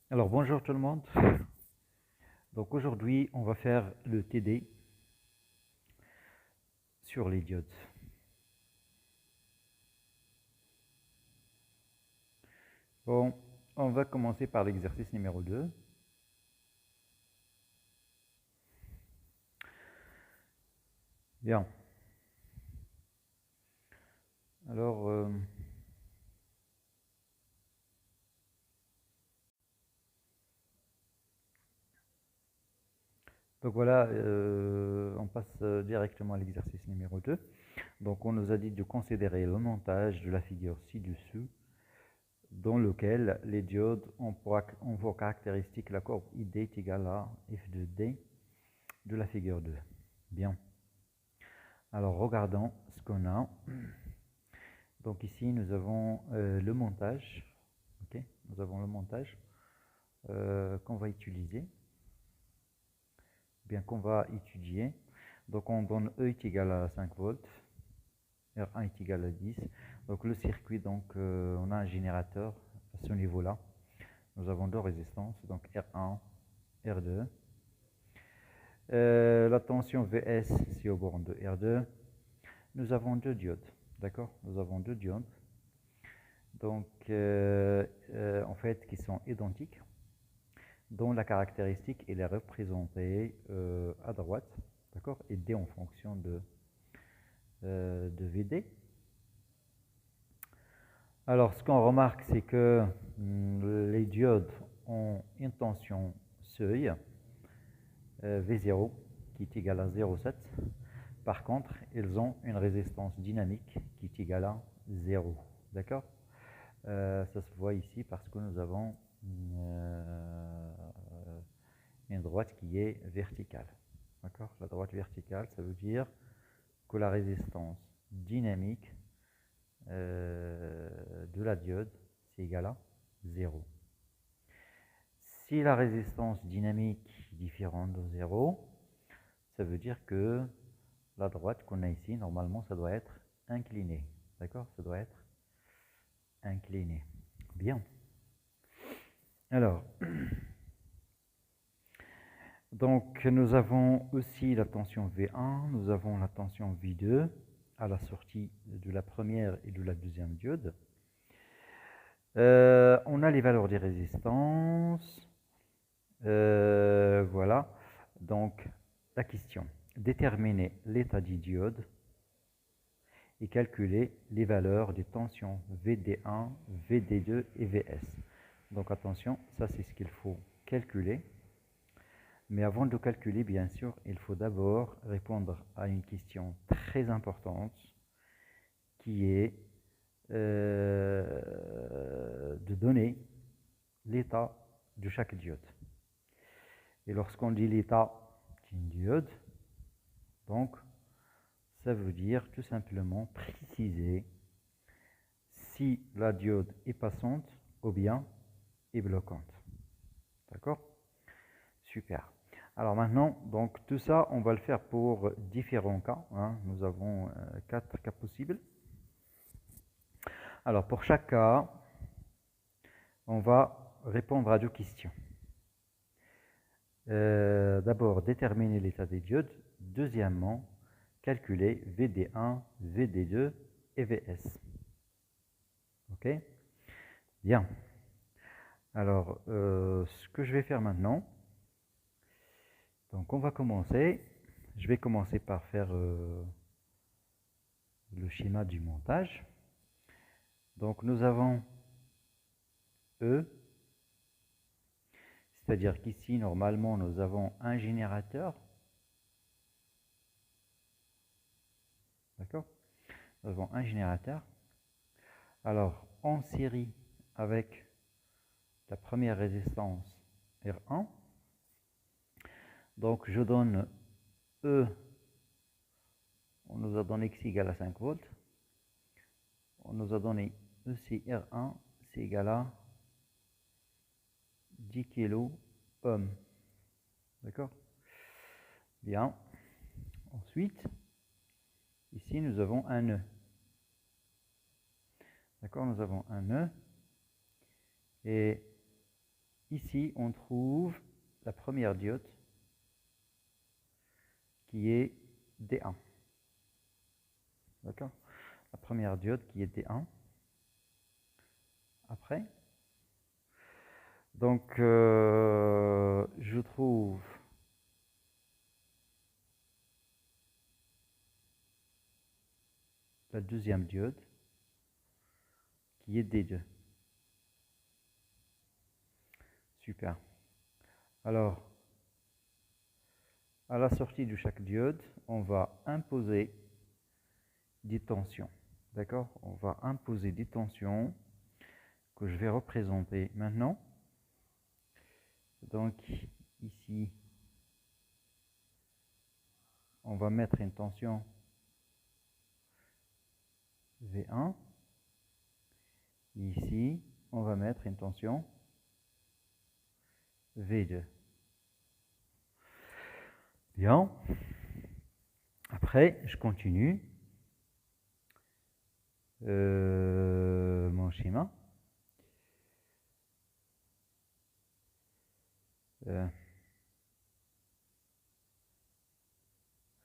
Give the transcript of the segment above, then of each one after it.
Alors bonjour tout le monde. Donc aujourd'hui on va faire le TD sur les diodes. Bon, on va commencer par l'exercice numéro 2. Bien. Alors donc voilà, on passe directement à l'exercice numéro 2. Donc on nous a dit de considérer le montage de la figure ci-dessous, dans lequel les diodes ont pour caractéristique la courbe ID est égale à f de D de la figure 2. Bien. Alors regardons ce qu'on a. Donc ici nous avons le montage. Ok, nous avons le montage qu'on va utiliser, bien qu'on va étudier. Donc on donne E est égal à 5 volts, R1 est égal à 10. Donc le circuit, donc on a un générateur à ce niveau-là. Nous avons deux résistances, donc R1, R2. La tension VS, c'est au borne de R2. Nous avons deux diodes, d'accord? Nous avons deux diodes, donc en fait qui sont identiques, dont la caractéristique elle est représentée à droite, d'accord, et D en fonction de VD. Alors ce qu'on remarque, c'est que les diodes ont une tension seuil V0 qui est égale à 0,7. Par contre, ils ont une résistance dynamique qui est égale à 0. D'accord? Ça se voit ici parce que nous avons une droite qui est verticale. D'accord? La droite verticale, ça veut dire que la résistance dynamique de la diode, c'est égal à 0. Si la résistance dynamique est différente de 0, ça veut dire que la droite qu'on a ici, normalement, ça doit être incliné. D'accord? Ça doit être incliné. Bien. Alors, donc nous avons aussi la tension V1, nous avons la tension V2 à la sortie de la première et de la deuxième diode. On a les valeurs des résistances. Voilà. Donc, la question. Déterminer l'état du diode et calculer les valeurs des tensions VD1, VD2 et VS. Donc attention, ça c'est ce qu'il faut calculer. Mais avant de calculer, bien sûr, il faut d'abord répondre à une question très importante qui est de donner l'état de chaque diode. Et lorsqu'on dit l'état d'une diode, donc ça veut dire tout simplement préciser si la diode est passante ou bien est bloquante. D'accord? Super. Alors maintenant, donc tout ça, on va le faire pour différents cas. Hein. Nous avons 4 cas possibles. Alors pour chaque cas, on va répondre à deux questions. D'abord, déterminer l'état des diodes. Deuxièmement, calculer VD1, VD2 et VS. Ok? Bien. Alors, ce que je vais faire maintenant, donc on va commencer. Je vais commencer par faire le schéma du montage. Donc nous avons E, c'est-à-dire qu'ici, normalement, nous avons un générateur. D'accord? Nous avons un générateur. Alors, en série avec la première résistance R1. Donc, je donne E, on nous a donné X égale à 5 volts. On nous a donné EC R1, c'est égal à 10 kilo ohm. D'accord? Bien. Ensuite, ici, nous avons un E. D'accord? Nous avons un E. Et ici, on trouve la première diode qui est D1. D'accord? La première diode qui est D1. Après, donc, je trouve la deuxième diode qui est D2. Super. Alors, à la sortie de chaque diode, on va imposer des tensions. D'accord? On va imposer des tensions que je vais représenter maintenant. Donc, ici, on va mettre une tension V1. Ici, on va mettre une tension V2. Bien. Après, je continue mon schéma.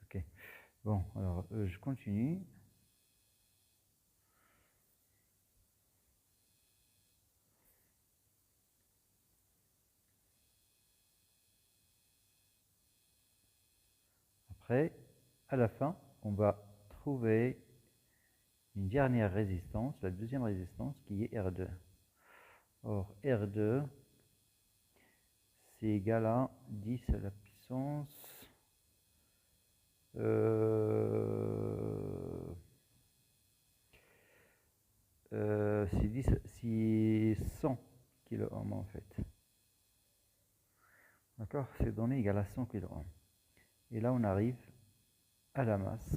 Ok. Bon, alors je continue. Après, à la fin, on va trouver une dernière résistance, la deuxième résistance qui est R2. Or, R2, c'est égal à 10 à la puissance c'est 100 kΩ en fait. D'accord? C'est donné égal à 100 kΩ. Et là, on arrive à la masse.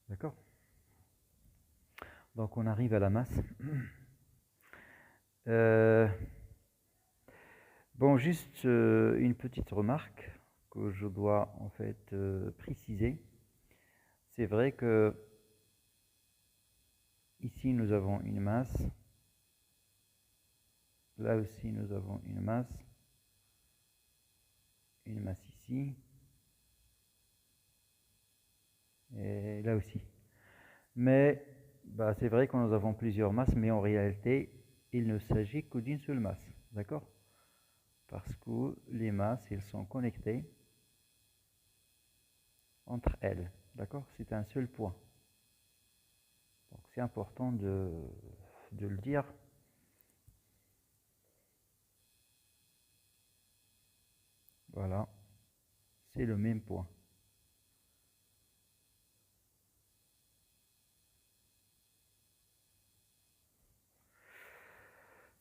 D'accord? Donc, on arrive à la masse. Bon, juste une petite remarque que je dois en fait préciser. C'est vrai que ici, nous avons une masse. Là aussi, nous avons une masse ici. Et là aussi. Mais bah, c'est vrai que nous avons plusieurs masses, mais en réalité, il ne s'agit que d'une seule masse. D'accord? Parce que les masses, elles sont connectées entre elles. D'accord? C'est un seul point. Donc c'est important de le dire. Voilà. C'est le même point.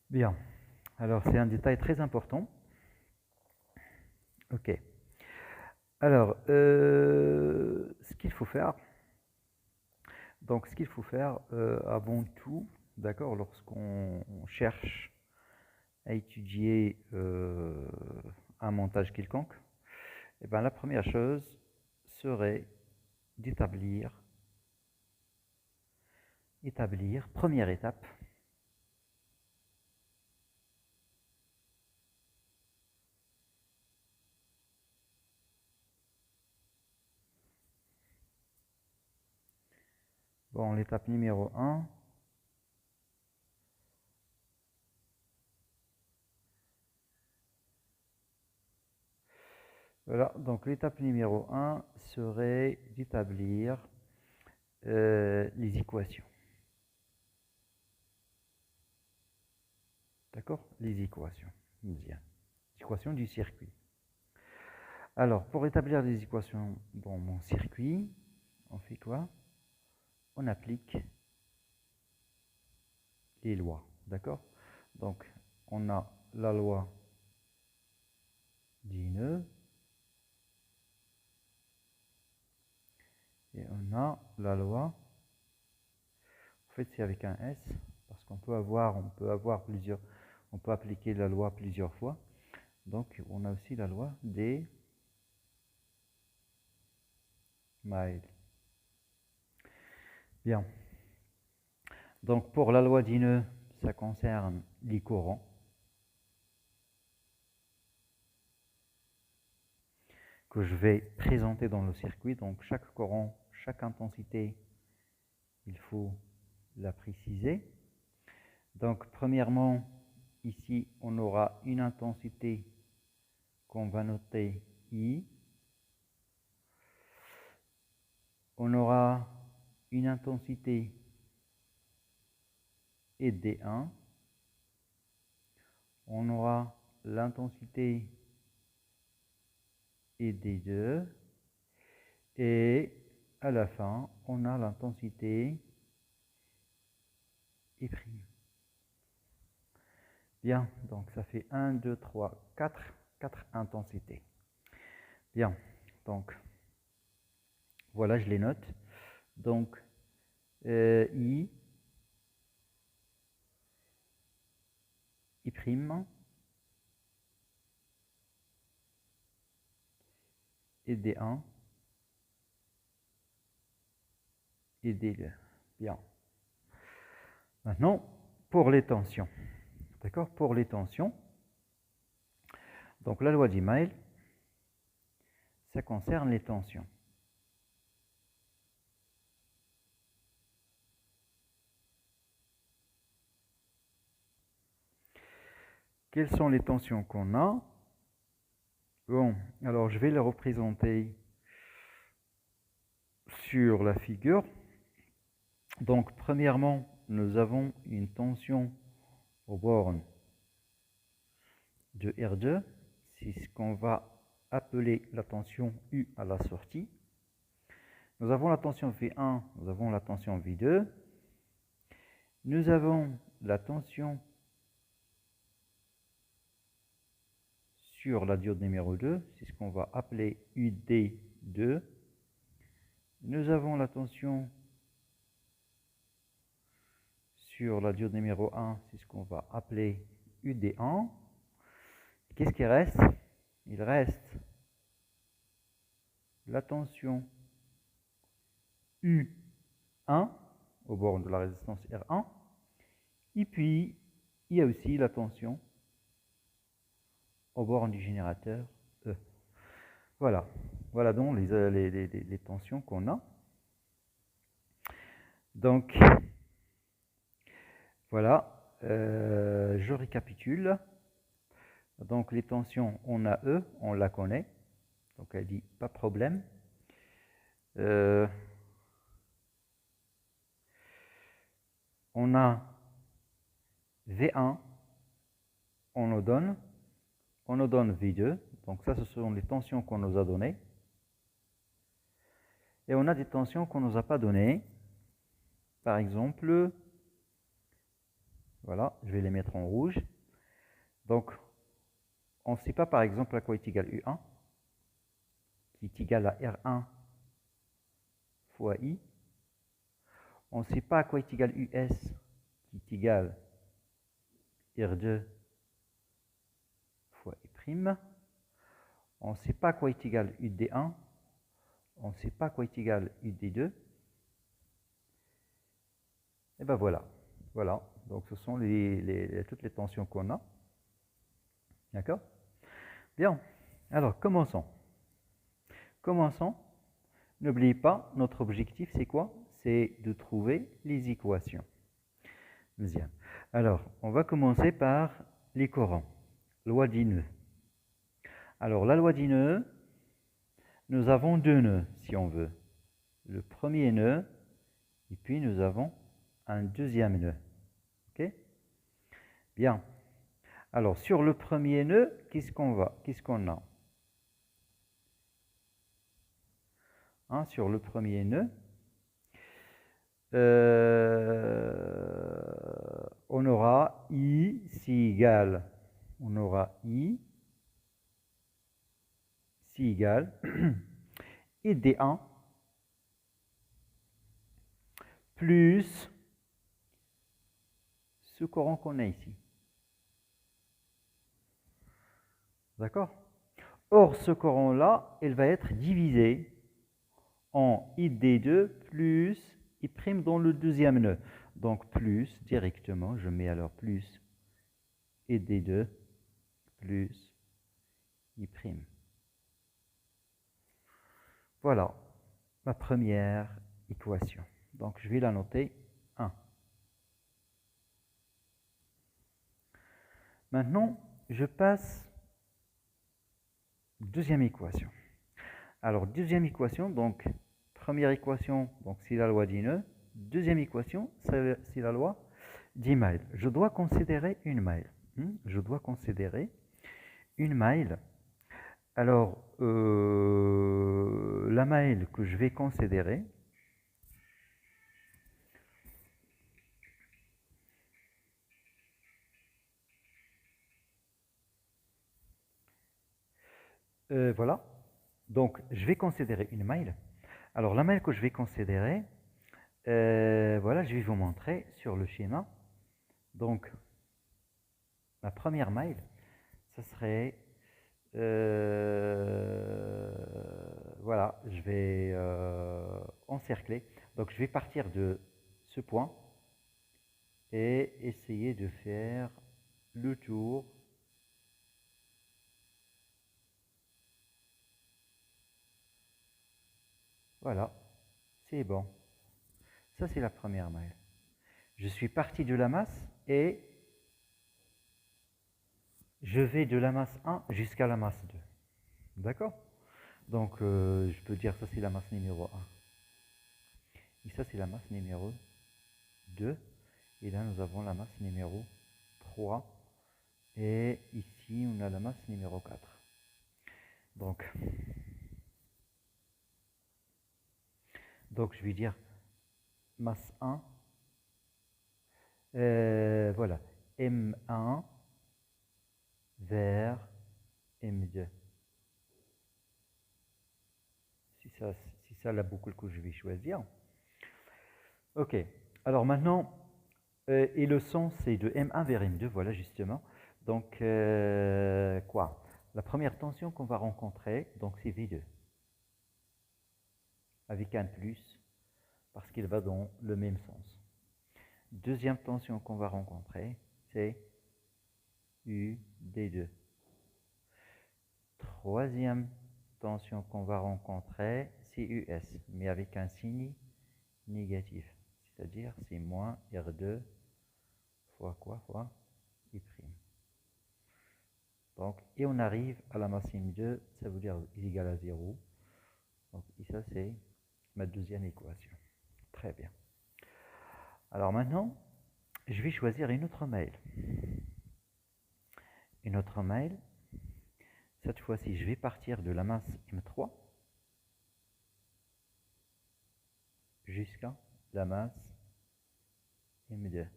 Bien. Alors c'est un détail très important. Ok. Alors, ce qu'il faut faire, donc ce qu'il faut faire avant tout, d'accord, lorsqu'on cherche à étudier un montage quelconque, et ben, la première chose serait d'établir, première étape, bon, l'étape numéro 1, voilà, donc l'étape numéro 1 serait d'établir les équations. D'accord? Les équations. Bien. Les équations du circuit. Alors, pour établir les équations dans mon circuit, on fait quoi? On applique les lois. D'accord? Donc, on a la loi d'Ine et on a la loi, en fait c'est avec un S, parce qu'on peut avoir plusieurs, on peut appliquer la loi plusieurs fois. Donc, on a aussi la loi des miles. Bien. Donc, pour la loi d'Ine, ça concerne les courants. que je vais présenter dans le circuit. Donc chaque courant, chaque intensité, il faut la préciser. Donc premièrement, ici, on aura une intensité qu'on va noter I. On aura une intensité ED1. On aura l'intensité ED2. Et à la fin, on a l'intensité E'. Bien, donc ça fait 1, 2, 3, 4 intensités. Bien, donc voilà, je les note. Donc I, I', et D1, et D2. Bien. Maintenant, pour les tensions. D'accord? Pour les tensions, donc la loi d'Email, ça concerne les tensions. Quelles sont les tensions qu'on a? Bon, alors je vais les représenter sur la figure. Donc, premièrement, nous avons une tension aux bornes de R2. C'est ce qu'on va appeler la tension U à la sortie. Nous avons la tension V1, nous avons la tension V2. Nous avons la tension sur la diode numéro 2, c'est ce qu'on va appeler UD2. Nous avons la tension sur la diode numéro 1, c'est ce qu'on va appeler UD1. Qu'est-ce qui reste? Il reste la tension U1 au bord de la résistance R1. Et puis, il y a aussi la tension au bord du générateur E. Voilà. Voilà donc les tensions qu'on a. Donc, voilà. Je récapitule. Donc, les tensions, on a E, on la connaît. Donc, elle dit pas de problème. On a V1, on nous donne V2. Donc, ça, ce sont les tensions qu'on nous a données. Et on a des tensions qu'on ne nous a pas données. Par exemple, voilà, je vais les mettre en rouge. Donc, on ne sait pas, par exemple, à quoi est égal U1, qui est égal à R1 fois I. On ne sait pas à quoi est égal US, qui est égal à R2 fois I'. On ne sait pas à quoi est égal UD1. On ne sait pas à quoi est égal UD2. Et ben voilà. Voilà. Donc ce sont toutes les tensions qu'on a. D'accord? Bien. Alors commençons. Commençons. N'oubliez pas, notre objectif c'est quoi? C'est de trouver les équations. Deuxième. Alors, on va commencer par les courants. Loi des nœuds. Alors, la loi des nœuds, nous avons deux nœuds, si on veut. Le premier nœud, et puis nous avons un deuxième nœud. Ok? Bien. Alors, sur le premier nœud, qu'est-ce qu'on a? Hein, sur le premier nœud, on aura I, c'est égal. On aura I, c'est égal. Et D1 plus ce courant qu'on a ici. D'accord? Or, ce courant-là, il va être divisé en ID2 plus I' dans le deuxième nœud. Donc, plus, directement, je mets alors plus ID2 plus I'. Voilà ma première équation. Donc, je vais la noter 1. Maintenant, je passe deuxième équation. Alors, deuxième équation, donc, première équation, donc c'est la loi d'Ineux. Deuxième équation, c'est la loi d'Email. Je dois considérer une maille. Je dois considérer une maille. Alors, la maille que je vais considérer, voilà. Donc, je vais considérer une maille. Alors, la maille que je vais considérer, voilà, je vais vous montrer sur le schéma. Donc, ma première maille, ça serait, voilà, je vais encercler. Donc, je vais partir de ce point et essayer de faire le tour. Voilà, c'est bon. Ça, c'est la première maille. Je suis parti de la masse et je vais de la masse 1 jusqu'à la masse 2. D'accord? Donc, je peux dire ça, c'est la masse numéro 1. Et ça, c'est la masse numéro 2. Et là, nous avons la masse numéro 3. Et ici, on a la masse numéro 4. Donc je vais dire masse 1. Voilà. M1 vers M2. C'est ça la boucle que je vais choisir. Ok. Alors maintenant, et le sens c'est de M1 vers M2, voilà justement. Donc, quoi? La première tension qu'on va rencontrer, donc c'est V2. Avec un plus, parce qu'il va dans le même sens. Deuxième tension qu'on va rencontrer, c'est UD2. Troisième tension qu'on va rencontrer, c'est US, mais avec un signe négatif. C'est-à-dire, c'est moins R2 fois quoi? Fois I'. Donc, et on arrive à la masse M2, ça veut dire égal à 0. Donc, et ça, c'est ma deuxième équation. Très bien. Alors maintenant, je vais choisir une autre maille. Une autre maille. Cette fois-ci, je vais partir de la masse M3 jusqu'à la masse M2.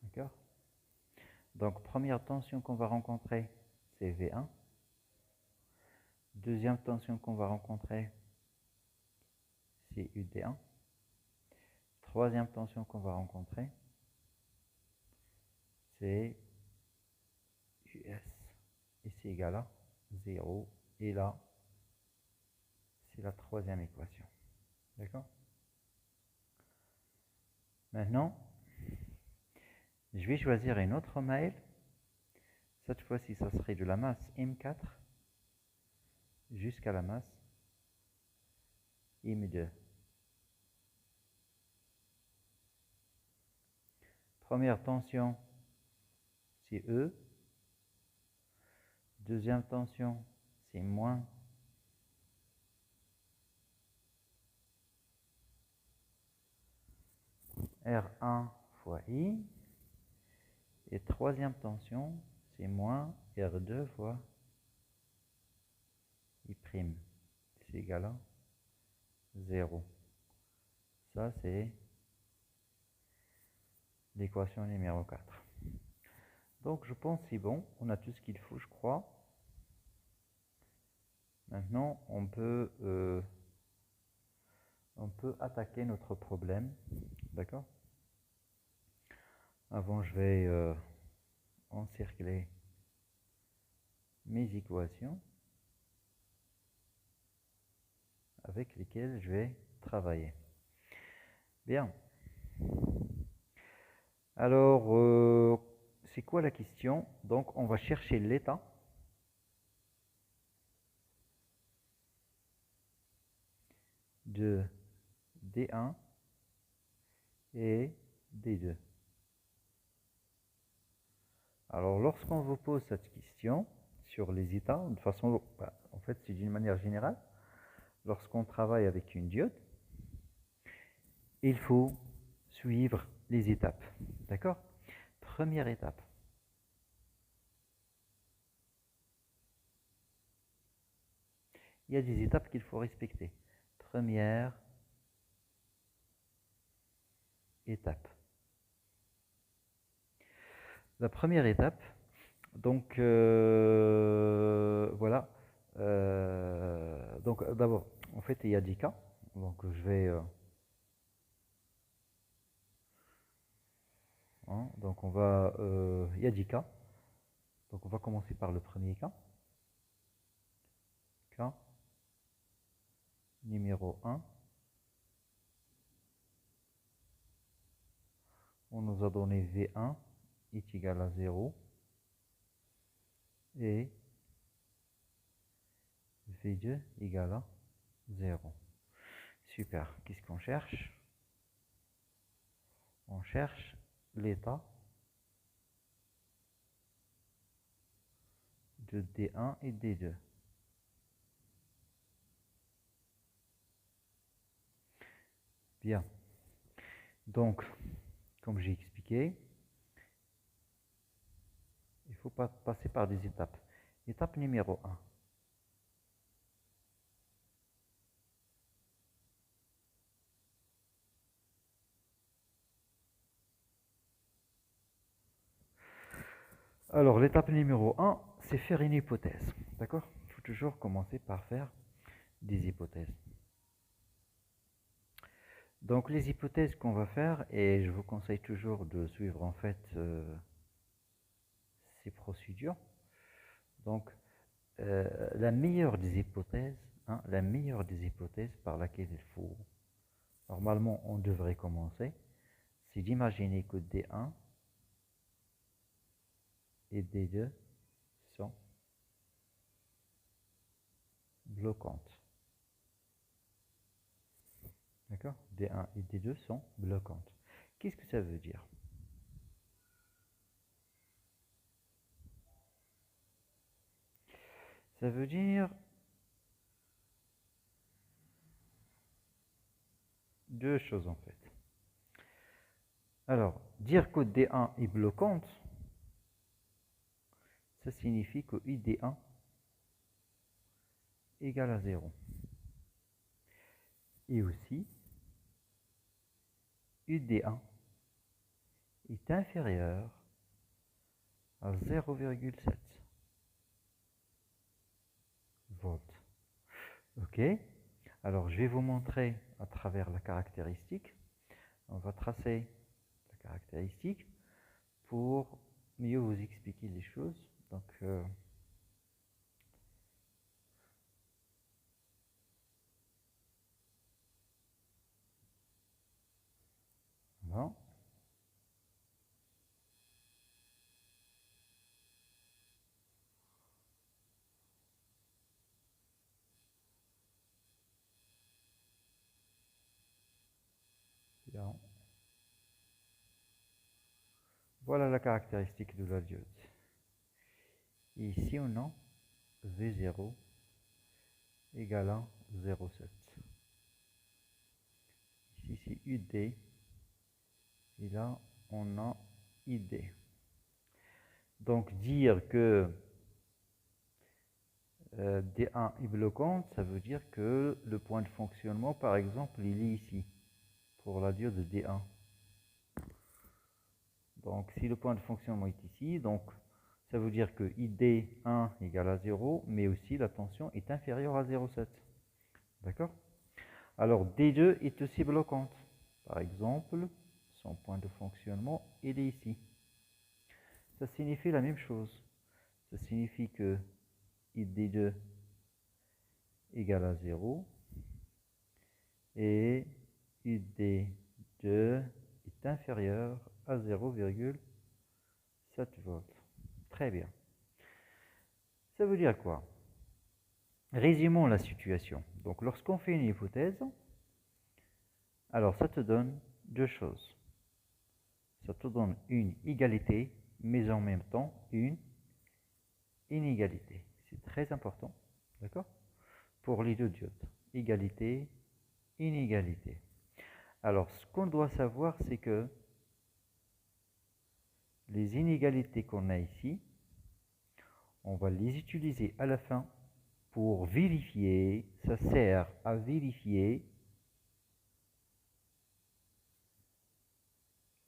D'accord? Donc, première tension qu'on va rencontrer, c'est V1. Deuxième tension qu'on va rencontrer, c'est UD1. Troisième tension qu'on va rencontrer, c'est US. Et c'est égal à 0. Et là, c'est la troisième équation. D'accord? Maintenant, je vais choisir une autre maille. Cette fois-ci, ça serait de la masse M4 jusqu'à la masse M2. Première tension, c'est E. Deuxième tension, c'est moins. R1 fois I. Et troisième tension, c'est moins R2 fois I'. C'est égal à 0. Ça, c'est l'équation numéro 4. Donc, je pense que c'est bon. On a tout ce qu'il faut, je crois. Maintenant, on peut attaquer notre problème. D'accord? Avant, je vais encercler mes équations avec lesquelles je vais travailler. Bien. Alors, c'est quoi la question? Donc, on va chercher l'état de D1 et D2. Alors, lorsqu'on vous pose cette question sur les états, de façon, en fait, c'est d'une manière générale, lorsqu'on travaille avec une diode, il faut suivre les étapes. D'accord? Première étape. Il y a des étapes qu'il faut respecter. Première étape. La première étape, donc voilà. Donc d'abord, en fait, il y a 10 cas. Donc je vais. Donc on va. Il y a 10 cas. Donc on va commencer par le premier cas. Cas numéro 1. On nous a donné V1 est égal à 0 et V2 égale à 0. Super. Qu'est-ce qu'on cherche? On cherche l'état de D1 et D2. Bien. Donc, comme j'ai expliqué, il faut passer par des étapes. Étape numéro 1. Alors, l'étape numéro 1, c'est faire une hypothèse. D'accord? Il faut toujours commencer par faire des hypothèses. Donc, les hypothèses qu'on va faire, et je vous conseille toujours de suivre en fait ces procédures. Donc, la meilleure des hypothèses, la meilleure des hypothèses par laquelle il faut, normalement, on devrait commencer, c'est d'imaginer que D1 et D2 sont bloquantes. D'accord? D1 et D2 sont bloquantes. Qu'est-ce que ça veut dire? Ça veut dire deux choses en fait. Alors, dire que D1 est bloquante, ça signifie que ID1 égale à 0. Et aussi, UD1 est inférieur à 0,7 volts. Ok? Alors, je vais vous montrer à travers la caractéristique. On va tracer la caractéristique pour mieux vous expliquer les choses. Donc, voilà. Bien. Voilà la caractéristique de la diode. Et ici, on a V0 égale à 0,7. Ici, c'est UD. Et là, on a ID. Donc, dire que D1 est bloquant, ça veut dire que le point de fonctionnement, par exemple, il est ici, pour la diode D1. Donc, si le point de fonctionnement est ici, donc ça veut dire que ID1 égale à 0, mais aussi la tension est inférieure à 0,7. D'accord? Alors, D2 est aussi bloquante. Par exemple, son point de fonctionnement, il est ici. Ça signifie la même chose. Ça signifie que ID2 égale à 0 et ID2 est inférieur à 0,7 volts. Très bien. Ça veut dire quoi? Résumons la situation. Donc, lorsqu'on fait une hypothèse, Alors, ça te donne deux choses. Ça te donne une égalité, mais en même temps une inégalité. C'est très important, d'accord? Pour les deux diodes. Égalité, inégalité. Alors, ce qu'on doit savoir, c'est que les inégalités qu'on a ici, on va les utiliser à la fin pour vérifier, ça sert à vérifier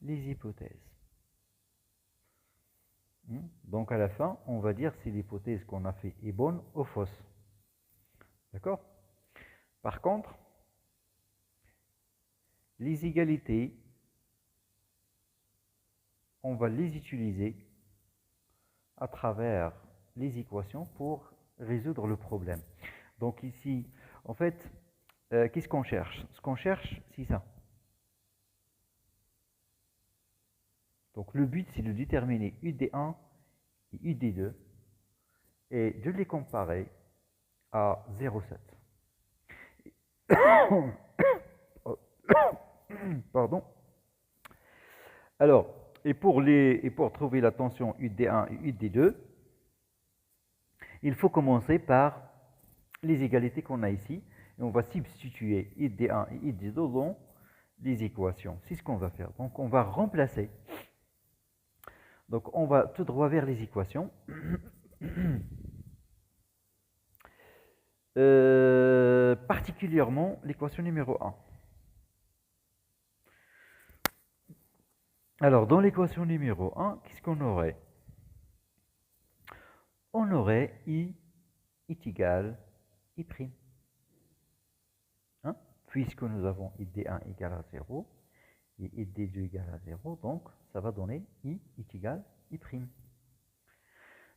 les hypothèses. Donc à la fin, on va dire si l'hypothèse qu'on a fait est bonne ou fausse. D'accord? Par contre, les égalités, on va les utiliser à travers les équations pour résoudre le problème. Donc ici, en fait, qu'est-ce qu'on cherche? Ce qu'on cherche, c'est ça. Donc le but, c'est de déterminer UD1 et UD2 et de les comparer à 0,7. Pardon. Alors, et pour trouver la tension UD1 et UD2, il faut commencer par les égalités qu'on a ici. Et on va substituer UD1 et UD2 dans les équations. C'est ce qu'on va faire. Donc, on va remplacer. Donc, on va tout droit vers les équations. Particulièrement l'équation numéro 1. Alors, dans l'équation numéro 1, qu'est-ce qu'on aurait? On aurait I est égal I'. Hein? Puisque nous avons ID1 égale à 0 et ID2 égale à 0, donc ça va donner I est égal I'.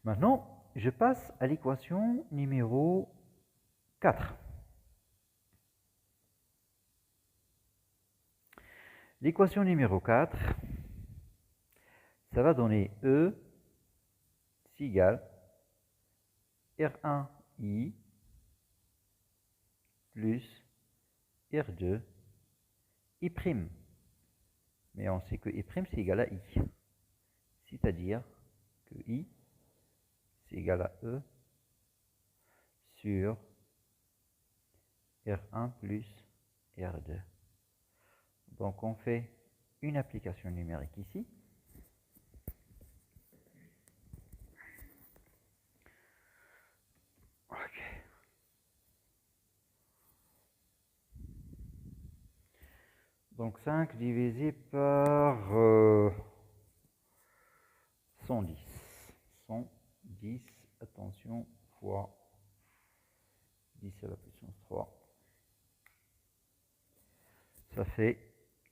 Maintenant, je passe à l'équation numéro 4. L'équation numéro 4, ça va donner E, c'est égal R1I plus R2 I'. Mais on sait que I' c'est égal à I. C'est-à-dire que I c'est égal à E sur R1 plus R2. Donc on fait une application numérique ici. Ok. Donc 5 divisé par 110. 110, attention, fois 10 à la puissance 3. Ça fait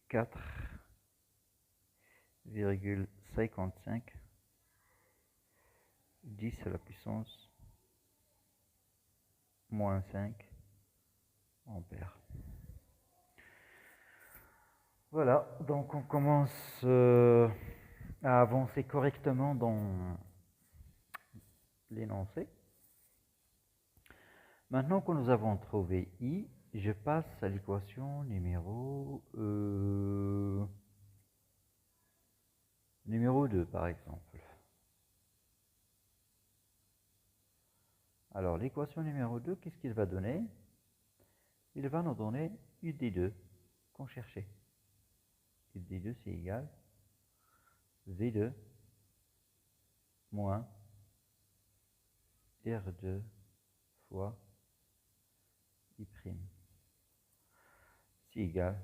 4,55 10 à la puissance moins 5 ampères. Voilà, donc on commence à avancer correctement dans l'énoncé. Maintenant que nous avons trouvé I, je passe à l'équation numéro 2 par exemple. Alors l'équation numéro 2, qu'est-ce qu'il va donner? Il va nous donner UD2 qu'on cherchait. UD2 c'est égal V2 moins R2 fois I'. C'est égal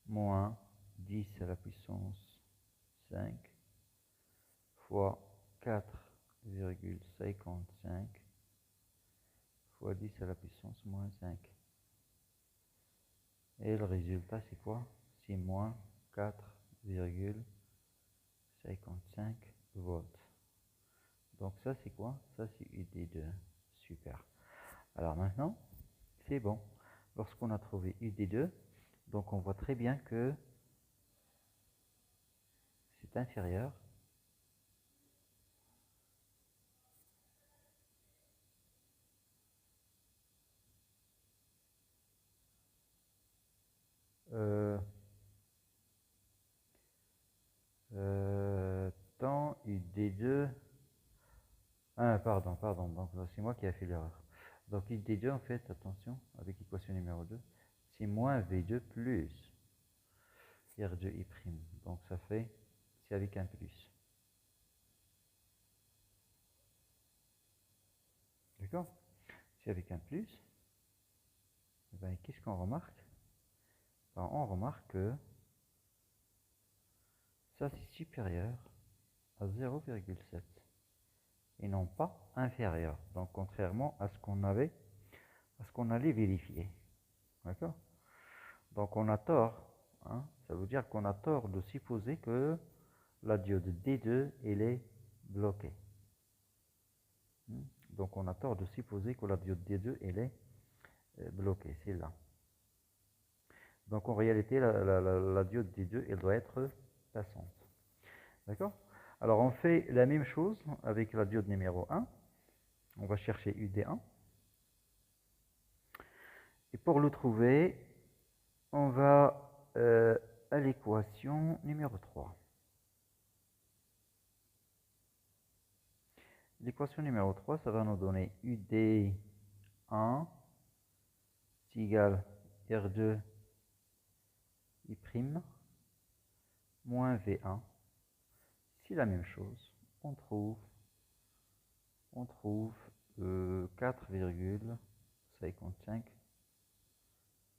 moins 10 à la puissance 5 fois 4,55 fois 10 à la puissance moins 5. Et le résultat, c'est quoi? C'est moins 4,55 volts. Donc ça, c'est quoi? Ça, c'est UD2. Super. Alors maintenant, c'est bon. Lorsqu'on a trouvé UD2, donc on voit très bien que c'est inférieur D2, ah, pardon, donc c'est moi qui ai fait l'erreur. Donc D2, en fait, attention, avec l'équation numéro 2, c'est moins V2 plus R2I'. Donc ça fait, c'est avec un plus. D'accord? C'est avec un plus. Et ben, qu'est-ce qu'on remarque? Ben, on remarque que ça c'est supérieur à 0,7 et non pas inférieur. Donc contrairement à ce qu'on allait vérifier. D'accord? Donc on a tort, hein, ça veut dire qu'on a tort de supposer que la diode D2 elle est bloquée. Donc on a tort de supposer que la diode D2 elle est bloquée, c'est là. Donc en réalité la diode D2 elle doit être passante. D'accord? Alors on fait la même chose avec la diode numéro 1. On va chercher UD1. Et pour le trouver, on va à l'équation numéro 3. L'équation numéro 3, ça va nous donner UD1 c'est égal R2 I' moins V1. C'est la même chose. On trouve 4,55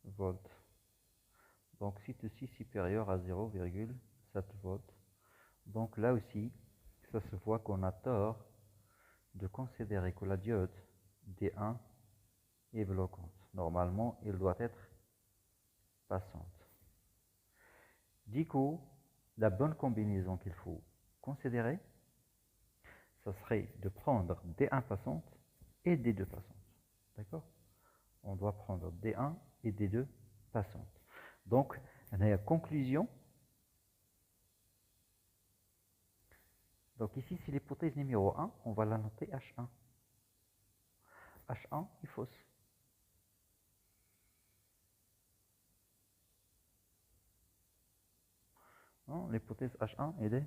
volts. Donc c'est aussi supérieur à 0,7 volts. Donc là aussi, ça se voit qu'on a tort de considérer que la diode D1 est bloquante. Normalement, elle doit être passante. Du coup, la bonne combinaison qu'il faut considérer, ça serait de prendre D1 passante et D2 passante. D'accord? On doit prendre D1 et D2 passantes. Donc, la conclusion. Donc ici, c'est l'hypothèse numéro 1. On va la noter H1. H1 est fausse. L'hypothèse H1, elle est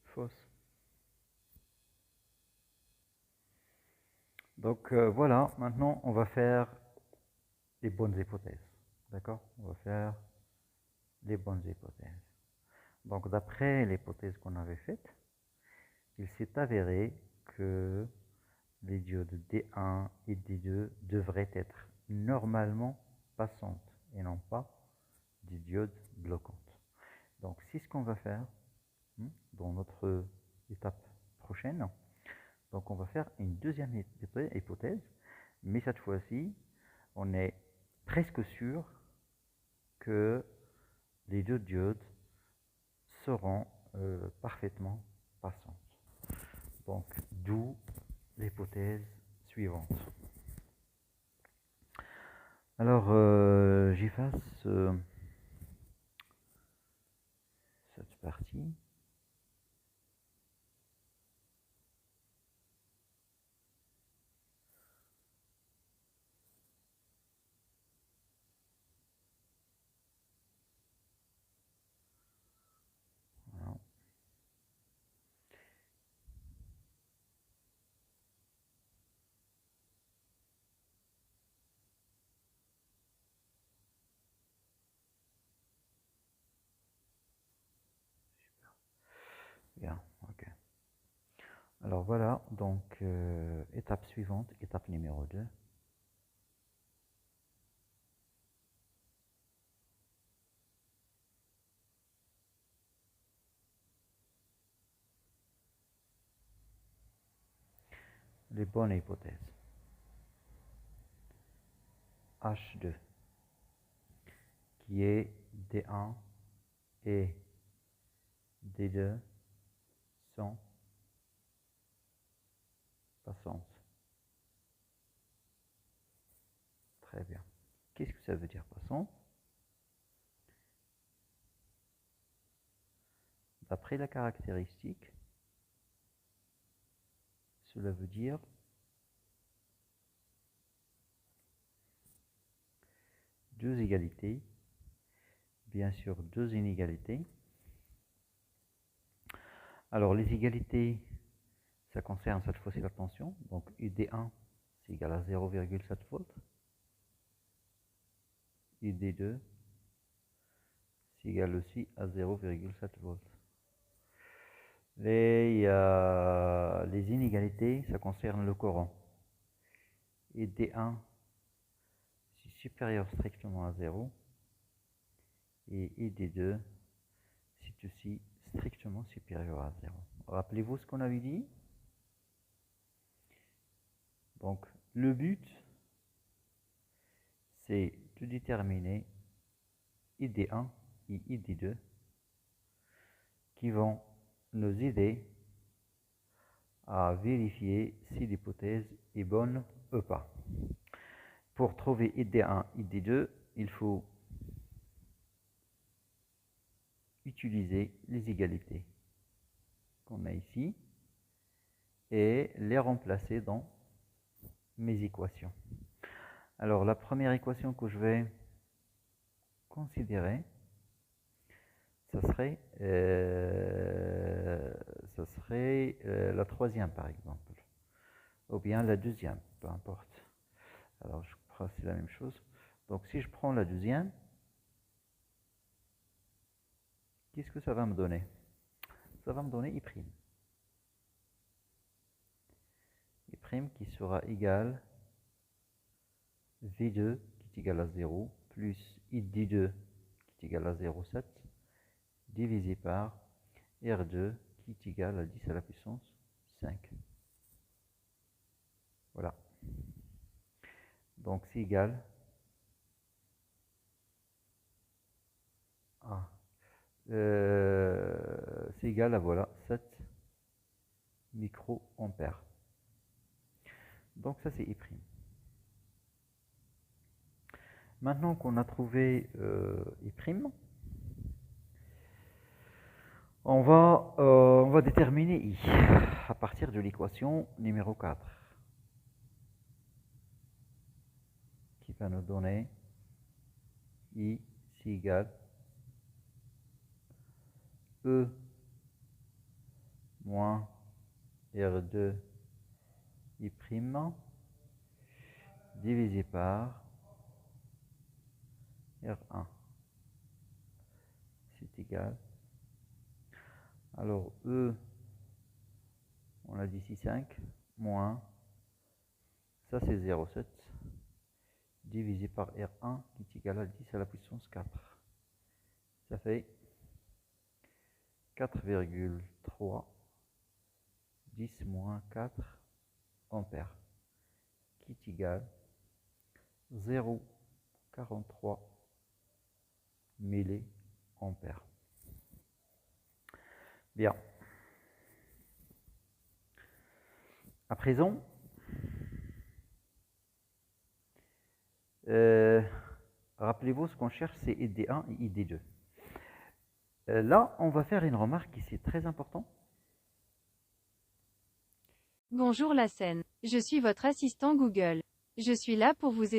fausse. Donc voilà, maintenant on va faire les bonnes hypothèses. D'accord? On va faire les bonnes hypothèses. Donc d'après l'hypothèse qu'on avait faite, il s'est avéré que les diodes D1 et D2 devraient être normalement passantes et non pas des diodes bloquantes. Donc c'est ce qu'on va faire dans notre étape prochaine. Donc on va faire une deuxième hypothèse, mais cette fois-ci, on est presque sûr que les deux diodes seront parfaitement passantes. Donc d'où l'hypothèse suivante. Alors j'efface cette partie. Voilà. Bien, ok. Alors voilà, donc étape suivante, étape numéro 2. Les bonnes hypothèses. H2, qui est D1 et D2 sont passantes. Très bien. Qu'est-ce que ça veut dire passant? D'après la caractéristique, cela veut dire deux égalités, bien sûr deux inégalités. Alors, les égalités, ça concerne cette fois-ci la tension. Donc, ID1, c'est égal à 0,7 volts. ID2, c'est égal aussi à 0,7 volts. Les inégalités, ça concerne le courant. ID1, c'est supérieur strictement à 0. Et ID2, c'est aussi strictement supérieur à 0. Rappelez-vous ce qu'on avait dit. Donc, le but, c'est de déterminer ID1 et ID2 qui vont nous aider à vérifier si l'hypothèse est bonne ou pas. Pour trouver ID1 et ID2, il faut utiliser les égalités qu'on a ici et les remplacer dans mes équations. Alors, la première équation que je vais considérer, ça serait la troisième par exemple, ou bien la deuxième, peu importe. Alors, je crois que c'est la même chose. Donc, si je prends la deuxième, qu'est-ce que ça va me donner? Ça va me donner I'. I' qui sera égal V2 qui est égal à 0 plus ID2 qui est égal à 0,7 divisé par R2 qui est égal à 10 à la puissance 5. Voilà. Donc c'est égal à voilà 7 microampères. Donc ça c'est I'. Maintenant qu'on a trouvé I', on va déterminer I à partir de l'équation numéro 4 qui va nous donner I c'est égal E moins R2 I' divisé par R1. C'est égal. Alors E, on a dit ici 5, moins, ça c'est 0,7, divisé par R1 qui est égal à 10 à la puissance 4. Ça fait 4,3, 10 moins 4 ampères, qui est égal 0,43 milliampères. Bien. À présent, rappelez-vous ce qu'on cherche, c'est ID1 et ID2. Là, on va faire une remarque qui c'est très important. Bonjour la scène. Je suis votre assistant Google. Je suis là pour vous aider.